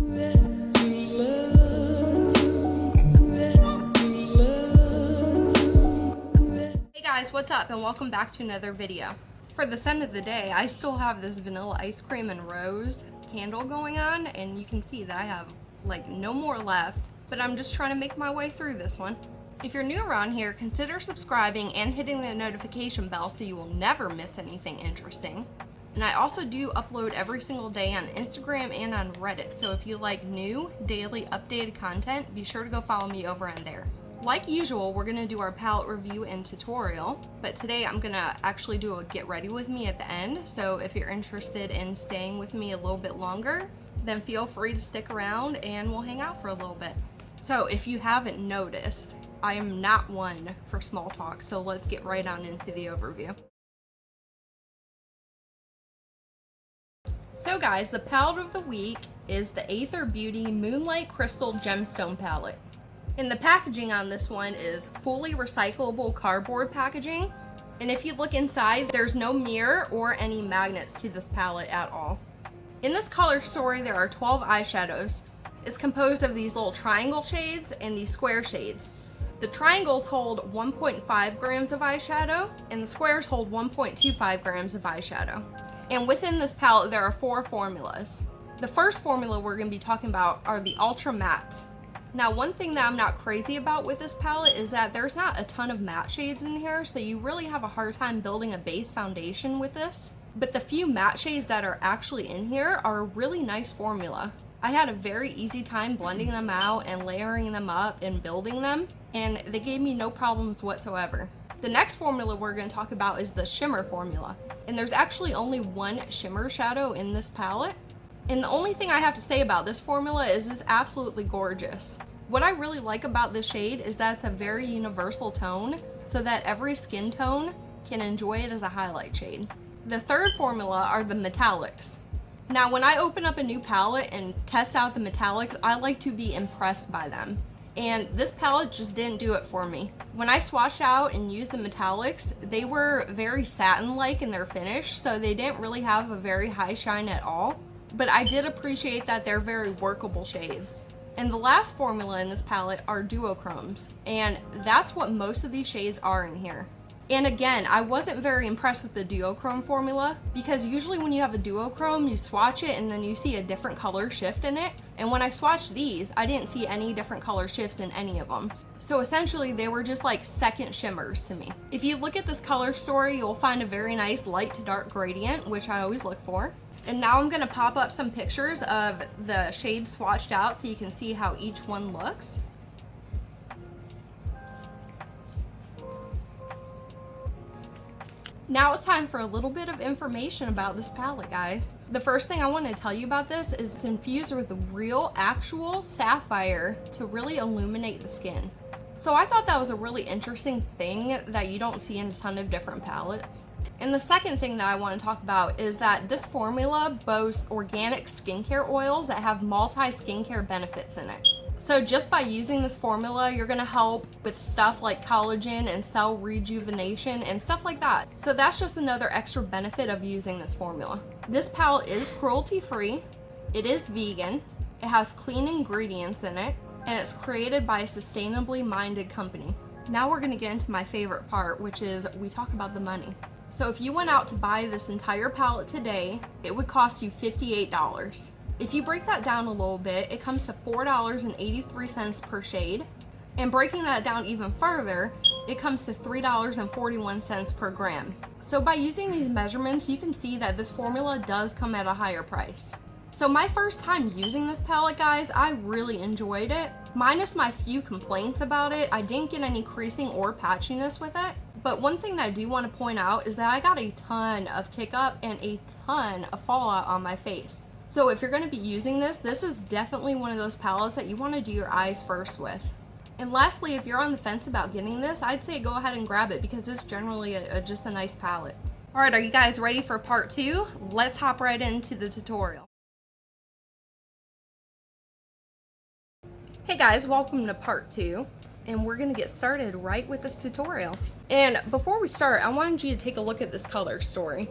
Hey guys, what's up and welcome back to another video. For the scent of the day, I still have this vanilla ice cream and rose candle going on, and you can see that I have like no more left, but I'm just trying to make my way through this one. If you're new around here, consider subscribing and hitting the notification bell so you will never miss anything interesting. And I also do upload every single day on Instagram and on Reddit, so if you like new, daily, updated content, be sure to go follow me over on there. Like usual, we're gonna do our palette review and tutorial, but today I'm gonna actually do a get ready with me at the end, so if you're interested in staying with me a little bit longer, then feel free to stick around and we'll hang out for a little bit. So if you haven't noticed, I am not one for small talk, so let's get right on into the overview. So guys, the palette of the week is the Athr Beauty Moonlight Crystal Gemstone palette. And the packaging on this one is fully recyclable cardboard packaging. And if you look inside, there's no mirror or any magnets to this palette at all. In this color story, there are 12 eyeshadows. It's composed of these little triangle shades and these square shades. The triangles hold 1.5 grams of eyeshadow and the squares hold 1.25 grams of eyeshadow. And within this palette, there are 4 formulas. The first formula we're going to be talking about are the Ultra Mattes. Now, one thing that I'm not crazy about with this palette is that there's not a ton of matte shades in here, so you really have a hard time building a base foundation with this. But the few matte shades that are actually in here are a really nice formula. I had a very easy time blending them out and layering them up and building them, and they gave me no problems whatsoever. The next formula we're going to talk about is the shimmer formula. And there's actually only one shimmer shadow in this palette. And the only thing I have to say about this formula is it's absolutely gorgeous. What I really like about this shade is that it's a very universal tone so that every skin tone can enjoy it as a highlight shade. The third formula are the metallics. Now when I open up a new palette and test out the metallics, I like to be impressed by them. And this palette just didn't do it for me. When I swatched out and used the metallics, they were very satin-like in their finish, so they didn't really have a very high shine at all. But I did appreciate that they're very workable shades. And the last formula in this palette are duochromes, and that's what most of these shades are in here. And again, I wasn't very impressed with the duochrome formula because usually when you have a duochrome, you swatch it and then you see a different color shift in it. And when I swatched these, I didn't see any different color shifts in any of them. So essentially they were just like second shimmers to me. If you look at this color story, you'll find a very nice light to dark gradient, which I always look for. And now I'm gonna pop up some pictures of the shades swatched out so you can see how each one looks. Now it's time for a little bit of information about this palette, guys. The first thing I want to tell you about this is it's infused with real, actual sapphire to really illuminate the skin. So I thought that was a really interesting thing that you don't see in a ton of different palettes. And the second thing that I want to talk about is that this formula boasts organic skincare oils that have multi-skincare benefits in it. So just by using this formula, you're gonna help with stuff like collagen and cell rejuvenation and stuff like that. So that's just another extra benefit of using this formula. This palette is cruelty-free, it is vegan, it has clean ingredients in it, and it's created by a sustainably minded company. Now we're gonna get into my favorite part, which is we talk about the money. So if you went out to buy this entire palette today, it would cost you $58. If you break that down a little bit, it comes to $4.83 per shade. And breaking that down even further, it comes to $3.41 per gram. So by using these measurements, you can see that this formula does come at a higher price. So my first time using this palette, guys, I really enjoyed it. Minus my few complaints about it, I didn't get any creasing or patchiness with it. But one thing that I do want to point out is that I got a ton of kick up and a ton of fallout on my face. So if you're going to be using this, this is definitely one of those palettes that you want to do your eyes first with. And lastly, if you're on the fence about getting this, I'd say go ahead and grab it because it's generally just a nice palette. Alright, are you guys ready for part 2? Let's hop right into the tutorial. Hey guys, welcome to part 2. And we're going to get started right with this tutorial. And before we start, I wanted you to take a look at this color story.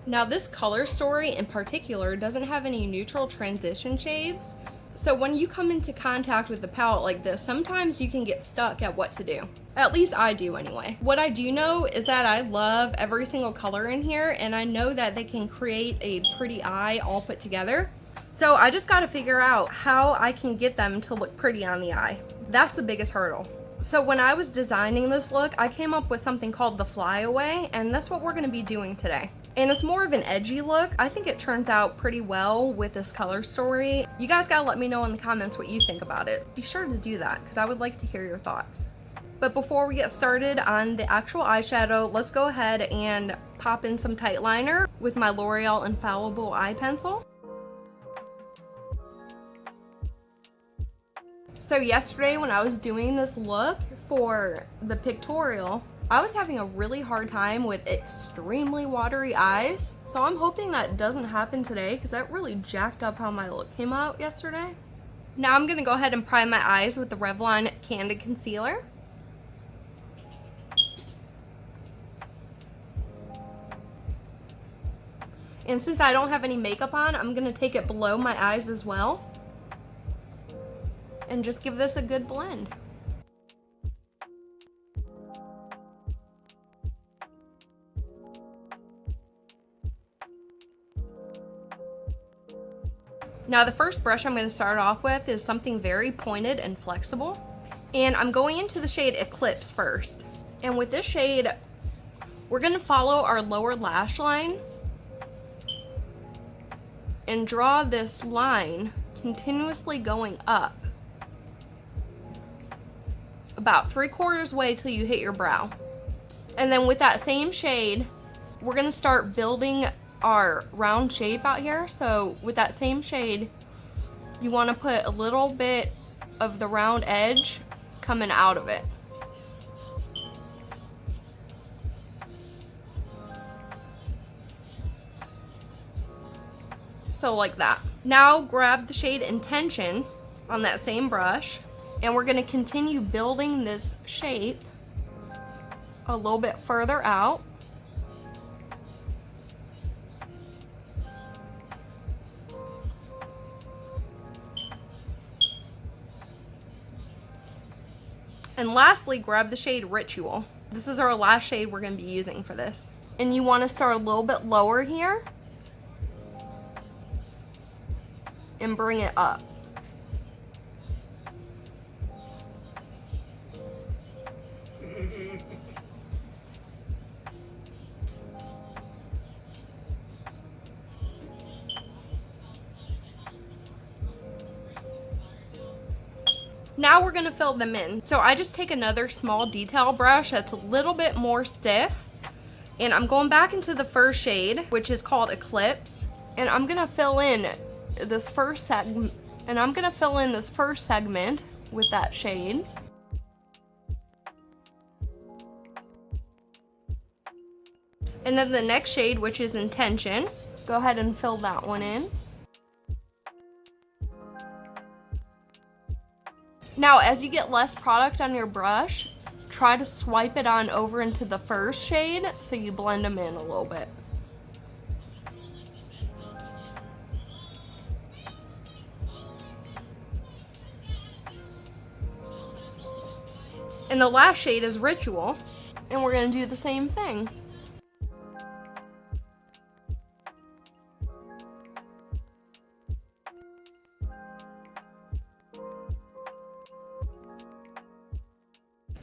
Now this color story in particular doesn't have any neutral transition shades, So when you come into contact with the palette like this, sometimes you can get stuck at what to do. At least I do anyway. What I do know is that I love every single color in here, and I know that they can create a pretty eye all put together. So I just gotta figure out how I can get them to look pretty on the eye. That's the biggest hurdle. So when I was designing this look, I came up with something called the FLYAWAY, and that's what we're gonna be doing today. And it's more of an edgy look. I think it turns out pretty well with this color story. You guys gotta let me know in the comments what you think about it. Be sure to do that, because I would like to hear your thoughts. But before we get started on the actual eyeshadow, let's go ahead and pop in some tight liner with my L'Oreal Infallible eye pencil. So yesterday when I was doing this look for the pictorial, I was having a really hard time with extremely watery eyes. So I'm hoping that doesn't happen today, because that really jacked up how my look came out yesterday. Now I'm gonna go ahead and prime my eyes with the Revlon Candid concealer. And since I don't have any makeup on, I'm gonna take it below my eyes as well and just give this a good blend. Now the first brush I'm going to start off with is something very pointed and flexible. And I'm going into the shade Eclipse first. And with this shade, we're going to follow our lower lash line and draw this line continuously going up about 3/4 way till you hit your brow. And then with that same shade, we're going to start building our round shape out here. So with that same shade, you want to put a little bit of the round edge coming out of it. So like that. Now grab the shade Intention on that same brush, and we're going to continue building this shape a little bit further out. And lastly, grab the shade Ritual. This is our last shade we're going to be using for this. And you want to start a little bit lower here and bring it up. Now we're gonna fill them in. So I just take another small detail brush that's a little bit more stiff, and I'm going back into the first shade, which is called Eclipse, and I'm gonna fill in this first segment, with that shade. And then the next shade, which is Intention, go ahead and fill that one in. Now, as you get less product on your brush, try to swipe it on over into the first shade so you blend them in a little bit. And the last shade is Ritual, and we're going to do the same thing.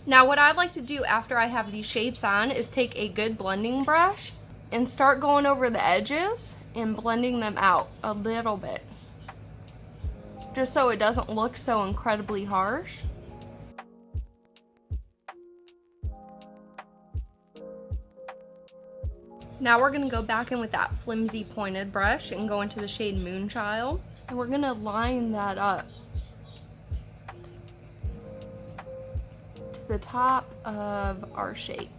Now what I'd like to do after I have these shapes on is take a good blending brush and start going over the edges and blending them out a little bit, just so it doesn't look so incredibly harsh. Now we're gonna go back in with that flimsy pointed brush and go into the shade Moonchild, and we're gonna line that up to the top of our shape.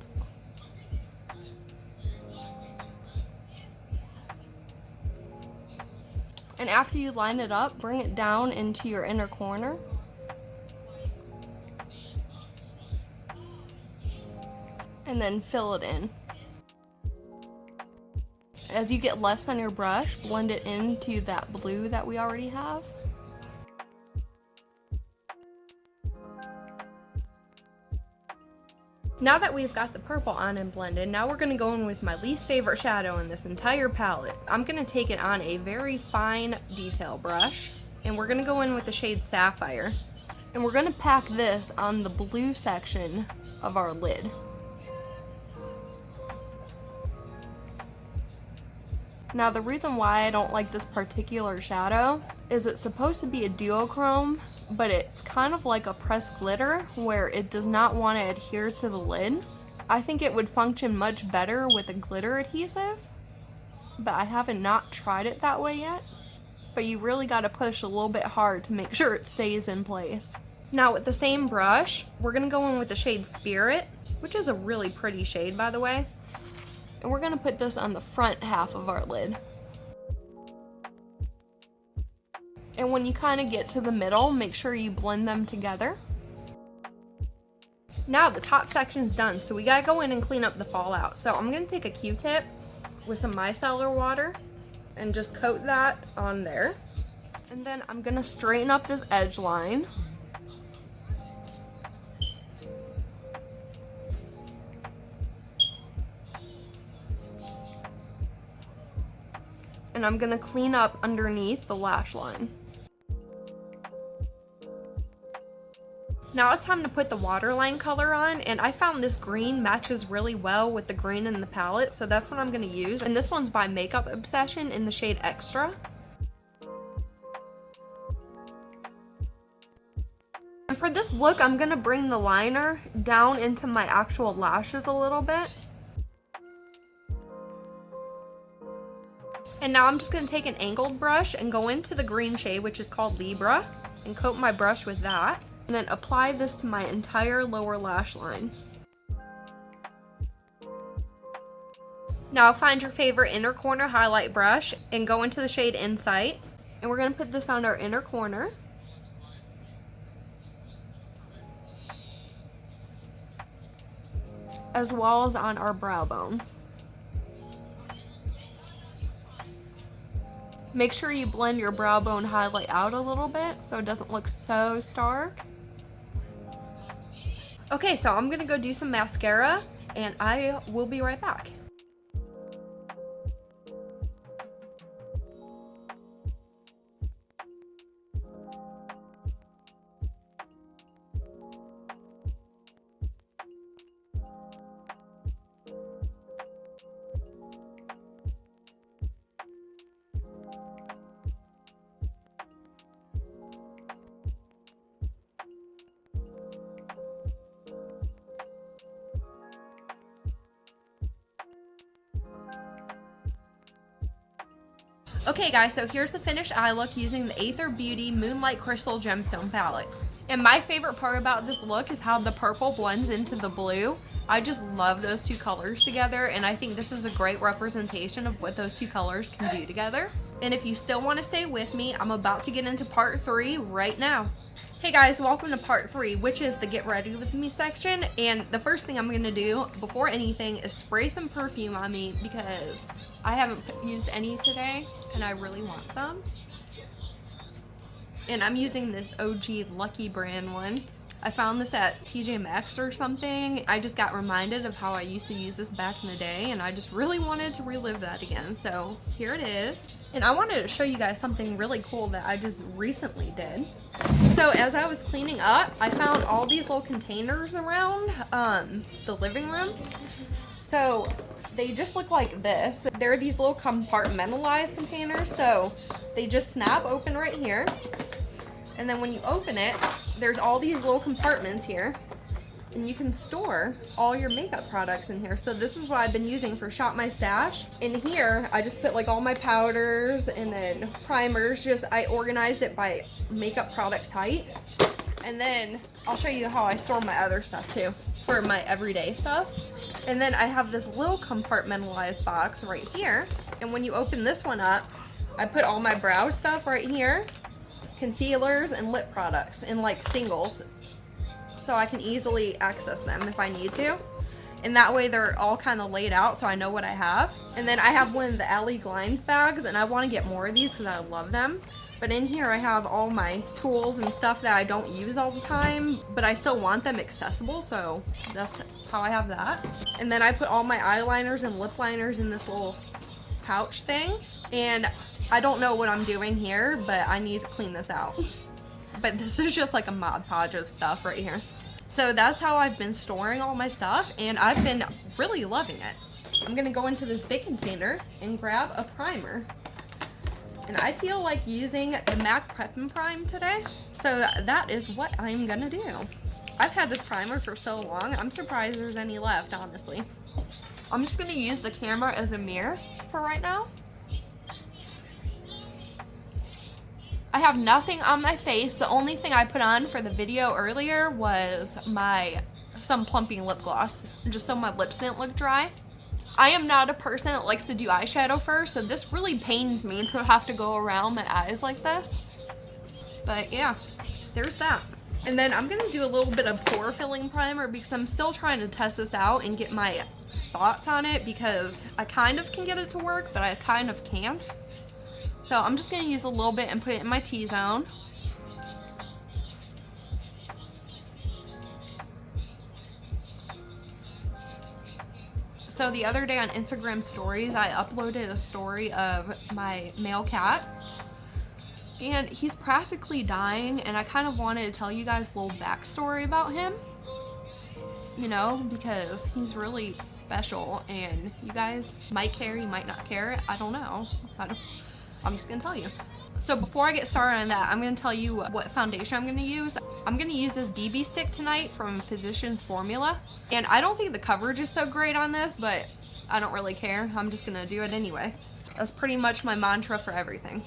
And after you line it up, bring it down into your inner corner. And then fill it in. As you get less on your brush, blend it into that blue that we already have. Now that we've got the purple on and blended, now we're going to go in with my least favorite shadow in this entire palette. I'm going to take it on a very fine detail brush, and we're going to go in with the shade Sapphire. And we're going to pack this on the blue section of our lid. Now the reason why I don't like this particular shadow is it's supposed to be a duochrome, but it's kind of like a pressed glitter where it does not want to adhere to the lid. I think it would function much better with a glitter adhesive, but I haven't not tried it that way yet. But you really got to push a little bit hard to make sure it stays in place. Now with the same brush, we're going to go in with the shade Spirit, which is a really pretty shade by the way. And we're going to put this on the front half of our lid. And when you kind of get to the middle, make sure you blend them together. Now the top section's done, so we gotta go in and clean up the fallout. So I'm gonna take a Q-tip with some micellar water and just coat that on there. And then I'm gonna straighten up this edge line. And I'm gonna clean up underneath the lash line. Now it's time to put the waterline color on, and I found this green matches really well with the green in the palette, so that's what I'm going to use. And this one's by Makeup Obsession in the shade Extra. And for this look, I'm going to bring the liner down into my actual lashes a little bit. And now I'm just going to take an angled brush and go into the green shade, which is called Libra, and coat my brush with that. And then apply this to my entire lower lash line. Now find your favorite inner corner highlight brush and go into the shade Insight. And we're going to put this on our inner corner. As well as on our brow bone. Make sure you blend your brow bone highlight out a little bit so it doesn't look so stark. Okay, so I'm gonna go do some mascara and I will be right back. Okay guys, so here's the finished eye look using the Athr Beauty Moonlight Crystal Gemstone palette. And my favorite part about this look is how the purple blends into the blue. I just love those two colors together, and I think this is a great representation of what those two colors can do together. And if you still want to stay with me, I'm about to get into part 3 right now. Hey guys, welcome to part 3, which is the get ready with me section. And the first thing I'm going to do before anything is spray some perfume on me because I haven't used any today and I really want some. And I'm using this OG Lucky brand one. I found this at TJ Maxx or something. I just got reminded of how I used to use this back in the day and I just really wanted to relive that again. So here it is. And I wanted to show you guys something really cool that I just recently did. So as I was cleaning up, I found all these little containers around the living room. So they just look like this. They're these little compartmentalized containers. So they just snap open right here. And then when you open it, there's all these little compartments here. And you can store all your makeup products in here. So this is what I've been using for Shop My Stash. In here, I just put like all my powders and then primers. I organized it by makeup product type. And then I'll show you how I store my other stuff too for my everyday stuff. And then I have this little compartmentalized box right here. And when you open this one up, I put all my brow stuff right here. Concealers and lip products in like singles, so I can easily access them if I need to, and that way they're all kind of laid out so I know what I have. And then I have one of the Alley Glines bags, and I want to get more of these because I love them. But in here I have all my tools and stuff that I don't use all the time, but I still want them accessible, so that's how I have that. And then I put all my eyeliners and lip liners in this little pouch thing. And I don't know what I'm doing here, but I need to clean this out. But this is just like a Mod Podge of stuff right here. So that's how I've been storing all my stuff, and I've been really loving it. I'm gonna go into this big container and grab a primer. And I feel like using the MAC Prep and Prime today, so that is what I'm gonna do. I've had this primer for so long, I'm surprised there's any left, honestly. I'm just gonna use the camera as a mirror for right now. I have nothing on my face. The only thing I put on for the video earlier was some plumping lip gloss, just so my lips didn't look dry. I am not a person that likes to do eyeshadow first, so this really pains me to have to go around my eyes like this. But yeah, there's that. And then I'm gonna do a little bit of pore filling primer because I'm still trying to test this out and get my thoughts on it, because I kind of can get it to work, but I kind of can't. So I'm just gonna use a little bit and put it in my T-zone. So the other day on Instagram stories, I uploaded a story of my male cat, and he's practically dying, and I kind of wanted to tell you guys a little backstory about him, you know, because he's really special, and you guys might care, you might not care, I don't know. I'm just gonna tell you. So before I get started on that, I'm gonna tell you what foundation I'm gonna use. I'm gonna use this BB stick tonight from Physicians Formula. And I don't think the coverage is so great on this, but I don't really care. I'm just gonna do it anyway. That's pretty much my mantra for everything.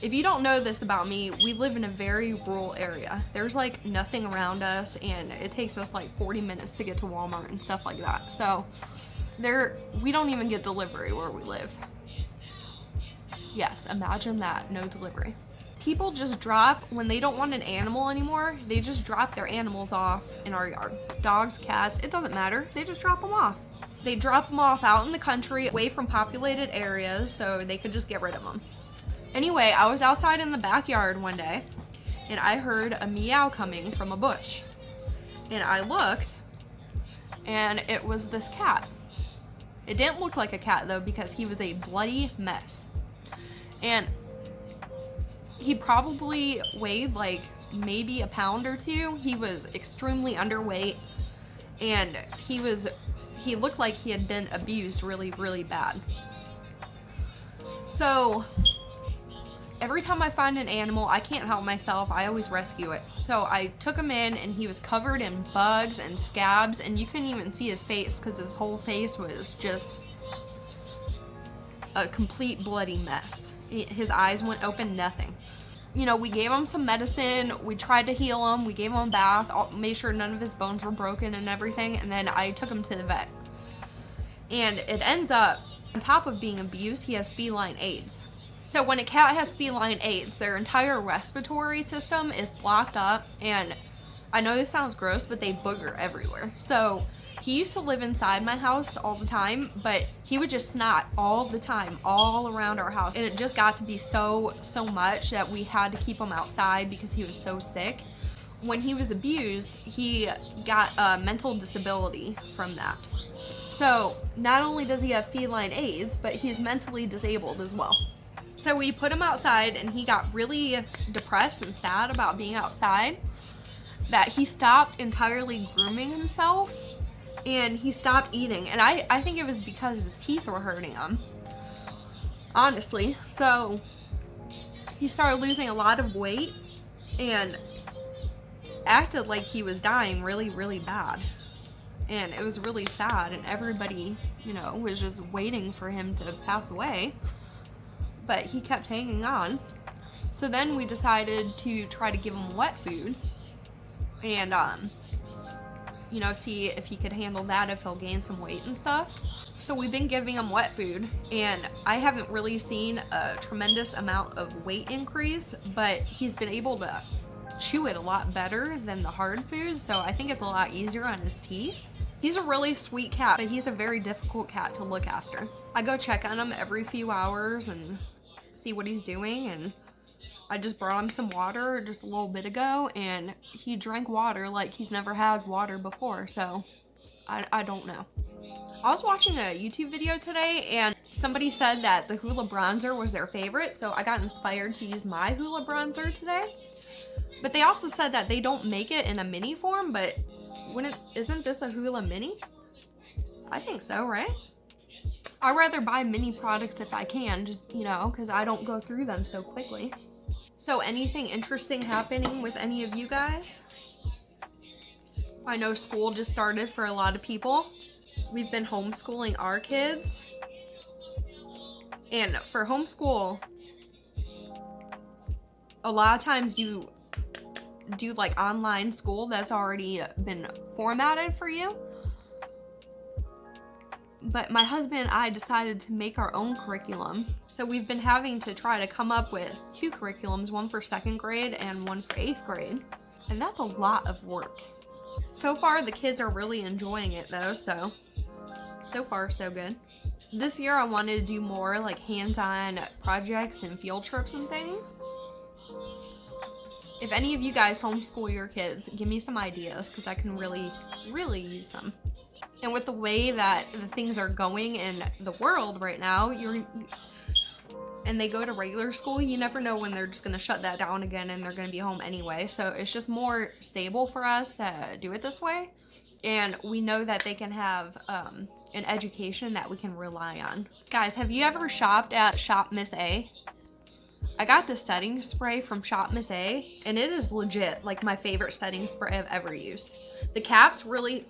If you don't know this about me, we live in a very rural area. There's like nothing around us, and it takes us like 40 minutes to get to Walmart and stuff like that. So we don't even get delivery where we live. Yes, imagine that, no delivery. People just drop, when they don't want an animal anymore, they just drop their animals off in our yard. Dogs, cats, it doesn't matter, they just drop them off. They drop them off out in the country, away from populated areas, so they could just get rid of them. Anyway, I was outside in the backyard one day, and I heard a meow coming from a bush. And I looked, and it was this cat. It didn't look like a cat though, because he was a bloody mess. And he probably weighed like maybe a pound or two. He was extremely underweight, and he looked like he had been abused really, really bad. So every time I find an animal, I can't help myself, I always rescue it. So I took him in, and he was covered in bugs and scabs, and you couldn't even see his face because his whole face was just a complete bloody mess. His eyes went open, nothing. You know, we gave him some medicine, we tried to heal him, we gave him a bath, made sure none of his bones were broken and everything, and then I took him to the vet. And it ends up, on top of being abused, he has feline AIDS. So when a cat has feline AIDS, their entire respiratory system is blocked up, and I know this sounds gross, but they booger everywhere. So he used to live inside my house all the time, but he would just snot all the time, all around our house. And it just got to be so much that we had to keep him outside because he was so sick. When he was abused, he got a mental disability from that. So not only does he have feline AIDS, but he's mentally disabled as well. So we put him outside, and he got really depressed and sad about being outside, that he stopped entirely grooming himself, and he stopped eating. And I think it was because his teeth were hurting him, honestly. So he started losing a lot of weight and acted like he was dying really, really bad. And it was really sad, and everybody, you know, was just waiting for him to pass away. But he kept hanging on. So then we decided to try to give him wet food and you know, see if he could handle that, if he'll gain some weight and stuff. So we've been giving him wet food, and I haven't really seen a tremendous amount of weight increase, but he's been able to chew it a lot better than the hard food, so I think it's a lot easier on his teeth. He's a really sweet cat, but he's a very difficult cat to look after. I go check on him every few hours and see what he's doing, and I just brought him some water just a little bit ago, and he drank water like he's never had water before, so I don't know. I was watching a YouTube video today, and somebody said that the Hoola bronzer was their favorite, so I got inspired to use my Hoola bronzer today. But they also said that they don't make it in a mini form, but isn't this a Hoola mini? I think so, right? I'd rather buy mini products if I can, just, you know, because I don't go through them so quickly. So anything interesting happening with any of you guys? I know school just started for a lot of people. We've been homeschooling our kids. And for homeschool, a lot of times you do like online school that's already been formatted for you. But my husband and I decided to make our own curriculum. So we've been having to try to come up with 2 curriculums, one for 2nd grade and one for 8th grade. And that's a lot of work. So far, the kids are really enjoying it though, so far so good. This year I wanted to do more like hands-on projects and field trips and things. If any of you guys homeschool your kids, give me some ideas because I can really, really use them. And with the way that the things are going in the world right now, and they go to regular school, you never know when they're just going to shut that down again and they're going to be home anyway. So it's just more stable for us to do it this way. And we know that they can have an education that we can rely on. Guys, have you ever shopped at Shop Miss A? I got this setting spray from Shop Miss A, and it is legit like my favorite setting spray I've ever used. The cap's really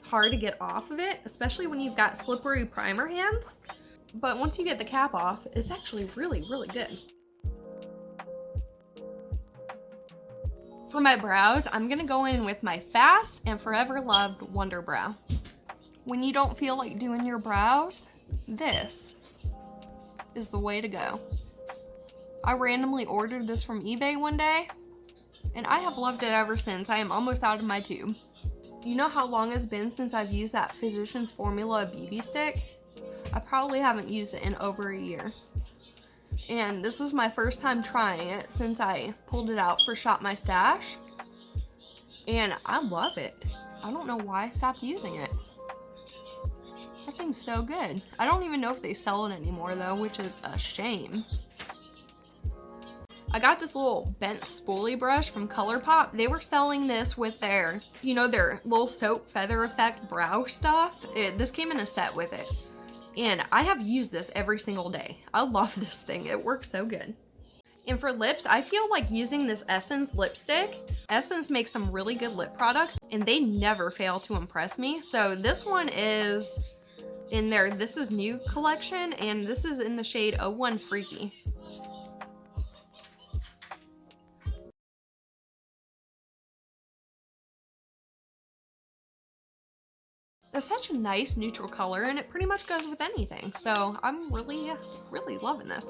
hard to get off of it, especially when you've got slippery primer hands. But once you get the cap off, it's actually really, really good. For my brows, I'm gonna go in with my Fast and Forever Loved Wonder Brow. When you don't feel like doing your brows, this is the way to go. I randomly ordered this from eBay one day, and I have loved it ever since. I am almost out of my tube. You know how long it's been since I've used that Physicians Formula BB stick? I probably haven't used it in over a year. And this was my first time trying it since I pulled it out for Shop My Stash. And I love it. I don't know why I stopped using it. That thing's so good. I don't even know if they sell it anymore though, which is a shame. I got this little bent spoolie brush from ColourPop. They were selling this with their, you know, their little soap feather effect brow stuff. This came in a set with it. And I have used this every single day. I love this thing. It works so good. And for lips, I feel like using this Essence lipstick. Essence makes some really good lip products, and they never fail to impress me. So this one is in their This Is New collection, and this is in the shade 01 Freaky. It's such a nice neutral color, and it pretty much goes with anything. So I'm really, really loving this.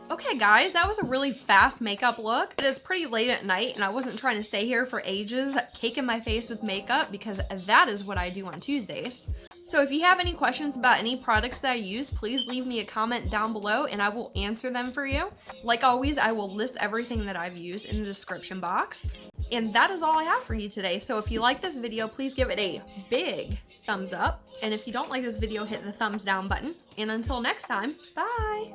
Okay guys, that was a really fast makeup look. It is pretty late at night, and I wasn't trying to stay here for ages caking my face with makeup because that is what I do on Tuesdays. So if you have any questions about any products that I use, please leave me a comment down below and I will answer them for you. Like always, I will list everything that I've used in the description box. And that is all I have for you today. So if you like this video, please give it a big thumbs up. And if you don't like this video, hit the thumbs down button. And until next time, bye!